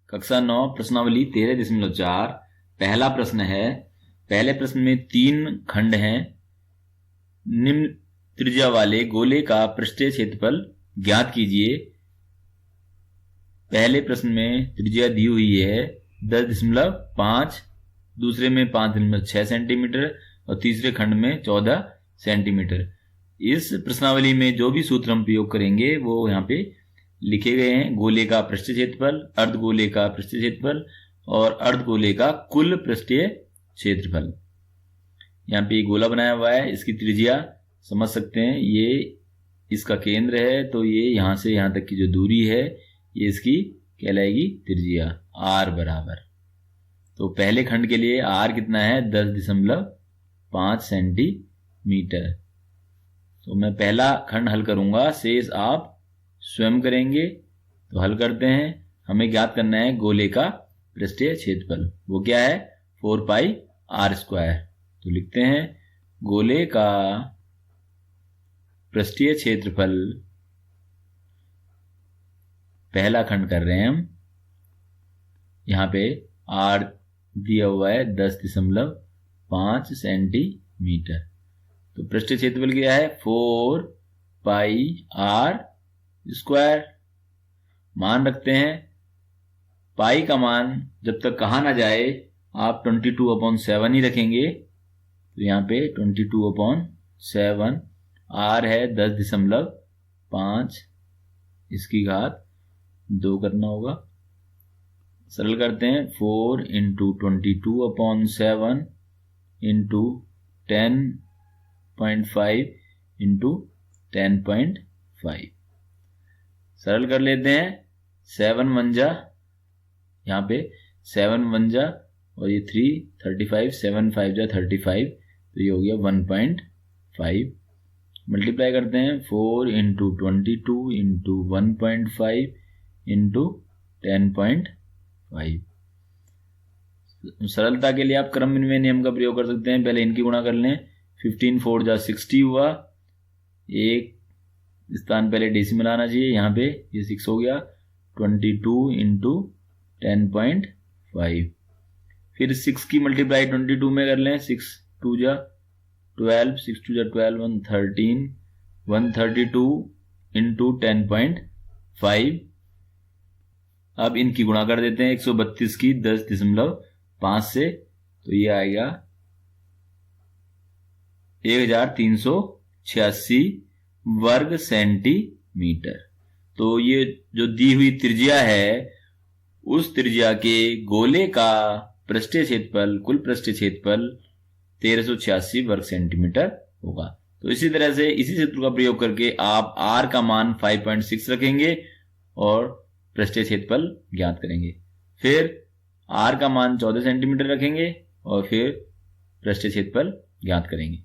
कक्षा 9 प्रश्नावली 13.4। पहला प्रश्न है, पहले प्रश्न में 3 खंड हैं। निम्न त्रिज्या वाले गोले का पृष्ठीय क्षेत्रफल ज्ञात कीजिए। पहले प्रश्न में त्रिज्या दी हुई है 10.5, दूसरे में 5.6 सेंटीमीटर और तीसरे खंड में 14 सेंटीमीटर। इस प्रश्नावली में जो भी सूत्र हम प्रयोग करेंगे वो यहाँ पे लिखे गए हैं। गोले का पृष्ठीय क्षेत्रफल, अर्धगोले का पृष्ठीय क्षेत्रफल और अर्धगोले का कुल पृष्ठीय क्षेत्रफल। यहाँ पे गोला बनाया हुआ है, इसकी त्रिज्या समझ सकते हैं, ये इसका केंद्र है, तो ये यहाँ से यहाँ तक की जो दूरी है ये इसकी कहलाएगी त्रिज्या r बराबर। तो पहले खंड के लिए r कितना है 10.5 सेंटीमीटर। तो मैं पहला खंड हल करूंगा, शेष आप स्वयं करेंगे। तो हल करते हैं। हमें ज्ञात करना है गोले का पृष्ठीय क्षेत्रफल, वो क्या है 4πr²। तो लिखते हैं गोले का पृष्ठीय क्षेत्रफल, पहला खंड कर रहे हैं हम, यहाँ पे r दिया हुआ है 10.5 सेंटीमीटर। तो पृष्ठीय क्षेत्रफल क्या है 4πr²। मान रखते हैं, पाई का मान जब तक कहा ना जाए आप 22/7 ही रखेंगे। तो यहाँ पे 22/7, r है 10.5, इसकी घात 2 करना होगा। सरल करते हैं, 4 × 22/7 × 10.5 × 10.5। सरल कर लेते हैं। 7 1 जा, यहाँ पे 7 1 जा और ये 3 35, 7 5 जा 35, तो ये हो गया 1.5। मल्टीप्लाई करते हैं, 4 × 22 × 1.5 × 10.5। सरलता के लिए आप क्रम विनिमय नियम का प्रयोग कर सकते हैं। पहले इनकी गुणा कर लें, 15 4 जा 60 हुआ, एक स्थान पहले डेसिमल आना चाहिए, यहाँ पे ये 6 हो गया। 22 × 10.5, फिर 6 की मल्टीप्लाई 22 में कर लें, 6 2 जा 12, 6 2 जा 12, 113, 132 × 10.5। अब इनकी गुणा कर देते हैं, 132 की 10.5 से, तो ये आएगा 1386 वर्ग सेंटीमीटर। तो ये जो दी हुई त्रिज्या है, उस त्रिज्या के गोले का पृष्ठीय क्षेत्रफल, कुल पृष्ठीय क्षेत्रफल 1386 वर्ग सेंटीमीटर होगा। तो इसी तरह से इसी सूत्र का प्रयोग करके आप r का मान 5.6 रखेंगे और पृष्ठीय क्षेत्रफल ज्ञात करेंगे। फिर r का मान 14 सेंटीमीटर रखेंगे और फिर पृष्ठीय क्षेत्रफल ज्ञात करेंगे।